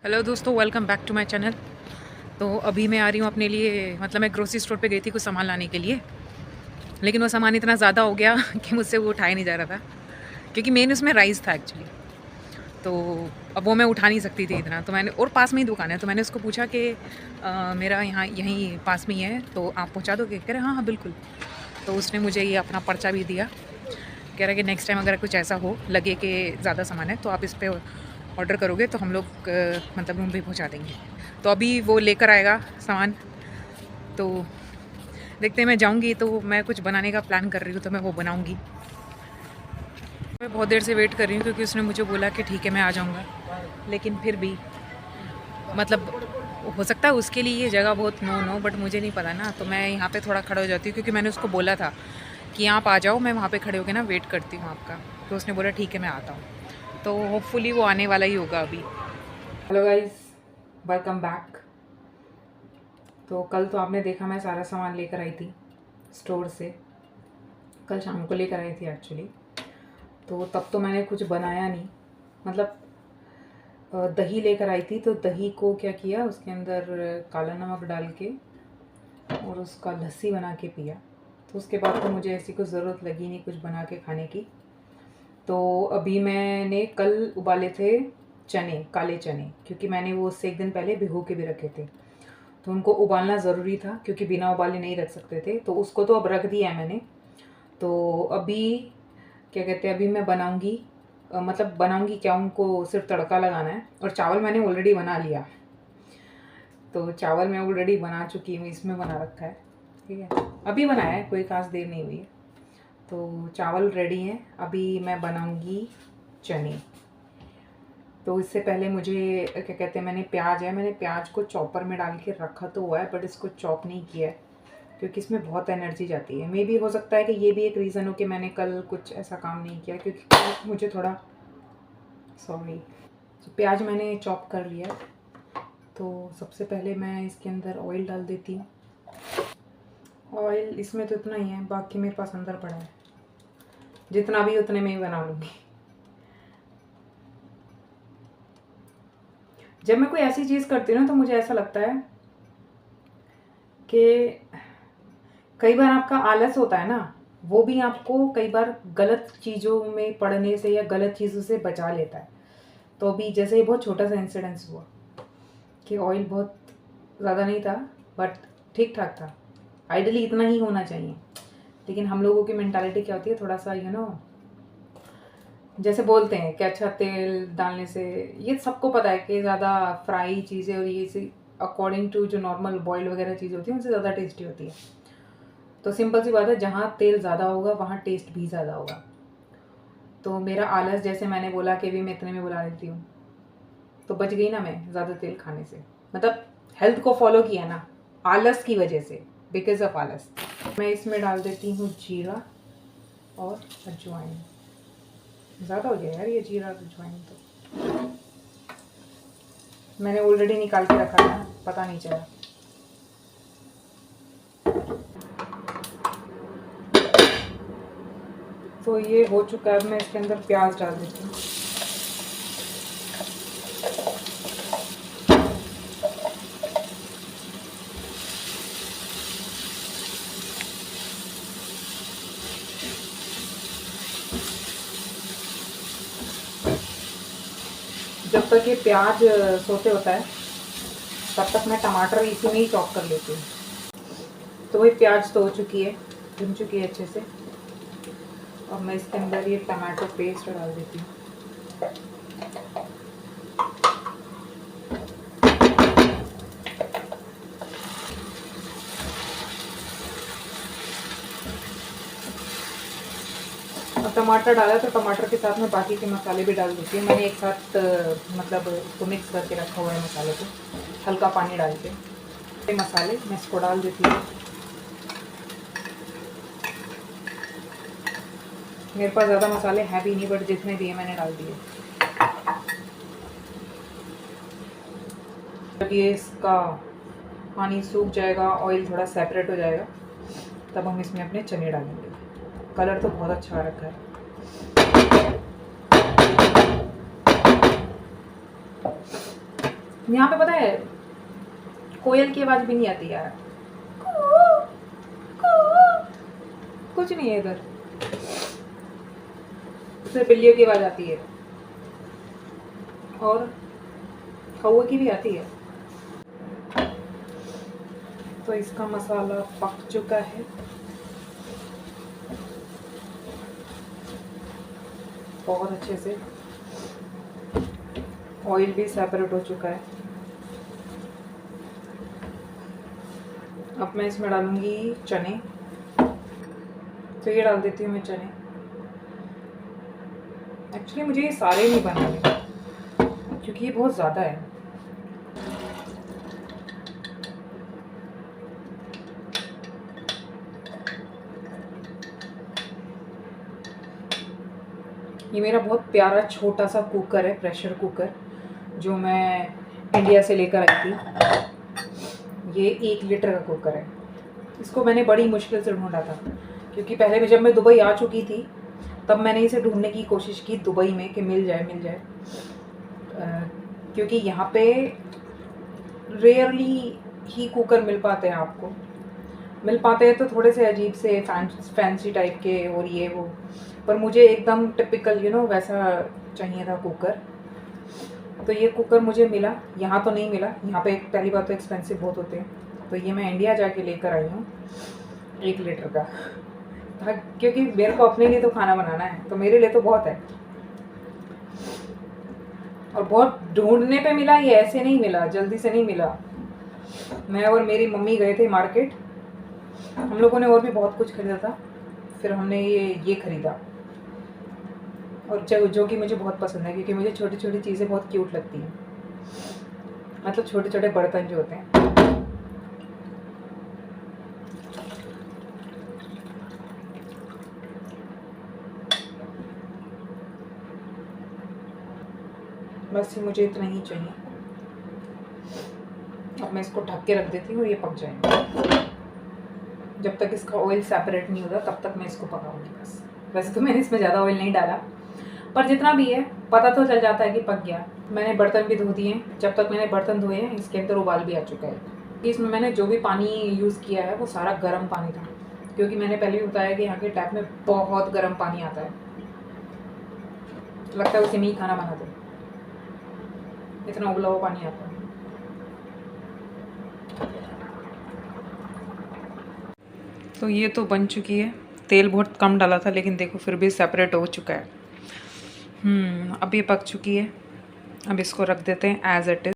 Hello दोस्तों, welcome back to my channel. तो अभी मैं आ रही हूँ अपने लिए, मतलब मैं ग्रोसरी स्टोर पे गई थी कुछ सामान लाने के लिए। लेकिन वो सामान इतना ज़्यादा हो गया कि मुझसे वो उठाया नहीं जा रहा था, क्योंकि मेन उसमें राइस था एक्चुअली। तो अब वो मैं उठा नहीं सकती थी इतना। तो मैंने, और पास में ही दुकान है, तो मैंने उसको पूछा कि मेरा यहाँ यहीं पास में ही है, तो आप पहुँचा दोगे? कह रहे हाँ हाँ बिल्कुल। तो उसने मुझे ये अपना पर्चा भी दिया। कह रहा है कि नेक्स्ट टाइम अगर कुछ ऐसा हो लगे कि ज़्यादा सामान है तो आप इस पर ऑर्डर करोगे तो हम लोग मतलब रूम पे पहुंचा देंगे। तो अभी वो लेकर आएगा सामान। तो देखते हैं, मैं जाऊंगी तो मैं कुछ बनाने का प्लान कर रही हूँ, तो मैं वो बनाऊंगी। मैं बहुत देर से वेट कर रही हूँ क्योंकि उसने मुझे बोला कि ठीक है मैं आ जाऊँगा, लेकिन फिर भी मतलब हो सकता है उसके लिए ये जगह बहुत नो नो, बट मुझे नहीं पता ना। तो मैं यहाँ पे थोड़ा खड़ा हो जाती हूँ क्योंकि मैंने उसको बोला था कि आप आ जाओ, मैं वहाँ पे खड़े होकर ना वेट करती हूँ आपका। तो उसने बोला ठीक है मैं आता हूँ। तो होपफुली वो आने वाला ही होगा अभी। Hello guys, welcome back. तो कल तो आपने देखा मैं सारा सामान लेकर आई थी स्टोर से। कल शाम को लेकर आई थी एक्चुअली। तो तब तो मैंने कुछ बनाया नहीं, मतलब दही लेकर आई थी। तो दही को क्या किया, उसके अंदर काला नमक डाल के और उसका लस्सी बना के पिया। तो उसके बाद तो मुझे ऐसी कुछ ज़रूरत लगी नहीं कुछ बना के खाने की। तो अभी मैंने कल उबाले थे चने, काले चने, क्योंकि मैंने वो उससे एक दिन पहले भिगो के भी रखे थे। तो उनको उबालना ज़रूरी था क्योंकि बिना उबाले नहीं रख सकते थे। तो उसको तो अब रख दिया है मैंने। तो अभी क्या कहते हैं, अभी मैं बनाऊंगी, मतलब बनाऊंगी क्या, उनको सिर्फ तड़का लगाना है। और चावल मैंने ऑलरेडी बना लिया। तो चावल मैं ऑलरेडी बना चुकी हूँ, इसमें बना रखा है, ठीक है। अभी बनाया है, कोई खास देर नहीं हुई है। तो चावल रेडी हैं, अभी मैं बनाऊंगी चने। तो इससे पहले मुझे क्या कहते हैं, मैंने प्याज को चॉपर में डाल के रखा तो हुआ है, बट इसको चॉप नहीं किया है क्योंकि इसमें बहुत एनर्जी जाती है। मे भी हो सकता है कि ये भी एक रीज़न हो कि मैंने कल कुछ ऐसा काम नहीं किया, क्योंकि कल मुझे थोड़ा, सॉरी। तो प्याज मैंने चॉप कर लिया। तो सबसे पहले मैं इसके अंदर ऑयल डाल देती हूँ। ऑयल इसमें तो इतना ही है, बाकी मेरे पास अंदर पड़ा है, जितना भी उतने में ही बना लूँगी। जब मैं कोई ऐसी चीज़ करती हूँ ना तो मुझे ऐसा लगता है कि कई बार आपका आलस होता है ना, वो भी आपको कई बार गलत चीज़ों में पड़ने से या गलत चीज़ों से बचा लेता है। तो अभी जैसे ये बहुत छोटा सा इंसिडेंस हुआ कि ऑयल बहुत ज़्यादा नहीं था, बट ठीक ठाक था। आइडली इतना ही होना चाहिए, लेकिन हम लोगों की मेंटालिटी क्या होती है, थोड़ा सा जैसे बोलते हैं कि अच्छा तेल डालने से, ये सबको पता है कि ज़्यादा फ्राई चीज़ें और ये सी अकॉर्डिंग टू जो नॉर्मल बॉयल वगैरह चीज़ होती है उनसे ज़्यादा टेस्टी होती है। तो सिंपल सी बात है, जहाँ तेल ज़्यादा होगा वहाँ टेस्ट भी ज़्यादा होगा। तो मेरा आलस, जैसे मैंने बोला कि भी मैं इतने में बुला लेती हूँ, तो बच गई ना मैं ज़्यादा तेल खाने से। मतलब हेल्थ को फॉलो किया ना, आलस की वजह से, बिकॉज ऑफ आलस। मैं इसमें डाल देती हूँ जीरा और अजवाइन। ज़्यादा हो गया यार ये जीरा और अजवाइन, तो मैंने ऑलरेडी निकाल के रखा था, पता नहीं चला। तो ये हो चुका है, अब मैं इसके अंदर प्याज डाल देती हूँ। जब तक ये प्याज सोते होता है तब तक मैं टमाटर इसी में ही चॉप कर लेती हूँ। तो वही प्याज तो हो चुकी है, भुन चुकी है अच्छे से। और मैं इसके अंदर ये टमाटो पेस्ट डाल देती हूँ। और टमाटर डाला तो टमाटर के साथ में बाकी के मसाले भी डाल देती हूँ। मैंने एक साथ मतलब उसको मिक्स करके रखा हुआ है मसाले को, हल्का पानी डाल के। ये मसाले मैं इसको डाल देती हूँ। मेरे पास ज़्यादा मसाले हैं भी नहीं, बट जितने भी हैं मैंने डाल दिए। जब ये इसका पानी सूख जाएगा, ऑयल थोड़ा सेपरेट हो जाएगा, तब हम इसमें अपने चने डालेंगे। कलर तो बहुत अच्छा आ रखा है। यहाँ पे पता है कोयल की आवाज़ भी नहीं आती यार, कुछ नहीं है इधर, सिर्फ बिल्लियों की आवाज़ आती है और कौवे की भी आती है। तो इसका मसाला पक चुका है, बहुत अच्छे से ऑयल भी सेपरेट हो चुका है। अब मैं इसमें डालूंगी चने, तो ये डाल देती हूँ मैं चने। एक्चुअली मुझे ये सारे नहीं बनाने क्योंकि ये बहुत ज़्यादा है। ये मेरा बहुत प्यारा छोटा सा कुकर है, प्रेशर कुकर, जो मैं इंडिया से लेकर आई थी। ये 1 लीटर का कुकर है। इसको मैंने बड़ी मुश्किल से ढूंढा था क्योंकि पहले जब मैं दुबई आ चुकी थी तब मैंने इसे ढूंढने की कोशिश की दुबई में कि मिल जाए क्योंकि यहाँ पे रेयरली ही कुकर मिल पाते हैं। आपको मिल पाते हैं तो थोड़े से अजीब से फैंसी टाइप के और ये वो, पर मुझे एकदम टिपिकल वैसा चाहिए था कुकर। तो ये कुकर मुझे मिला, यहाँ तो नहीं मिला। यहाँ पे पहली बात तो एक्सपेंसिव बहुत होते हैं, तो ये मैं इंडिया जाके लेकर आई हूँ 1 लीटर का, क्योंकि मेरे को अपने लिए तो खाना बनाना है, तो मेरे लिए तो बहुत है। और बहुत ढूंढने पे मिला, ये ऐसे नहीं मिला, जल्दी से नहीं मिला। मैं और मेरी मम्मी गए थे मार्केट, हम लोगों ने और भी बहुत कुछ खरीदा था, फिर हमने ये खरीदा, और जो कि मुझे बहुत पसंद है क्योंकि मुझे छोटी छोटी चीज़ें बहुत क्यूट लगती हैं, मतलब छोटे छोटे बर्तन जो होते हैं। बस ये मुझे इतना ही चाहिए। अब मैं इसको ढक के रख देती हूँ, ये पक जाएगा। जब तक इसका ऑयल सेपरेट नहीं होता तब तक मैं इसको पकाऊंगी बस। वैसे तो मैंने इसमें ज़्यादा ऑयल नहीं डाला, पर जितना भी है पता तो चल जाता है कि पक गया। मैंने बर्तन भी धो दिए। जब तक मैंने बर्तन धोए हैं इसके अंदर उबाल भी आ चुका है। इसमें मैंने जो भी पानी यूज़ किया है वो सारा गर्म पानी था, क्योंकि मैंने पहले ही बताया कि यहाँ के टैप में बहुत गर्म पानी आता है, लगता है उसे नहीं खाना बनाते, इतना उबला हुआ पानी आता है। तो ये तो बन चुकी है। तेल बहुत कम डाला था लेकिन देखो फिर भी सेपरेट हो चुका है। अब ये पक चुकी है। अब इसको रख देते हैं एज इट इज़।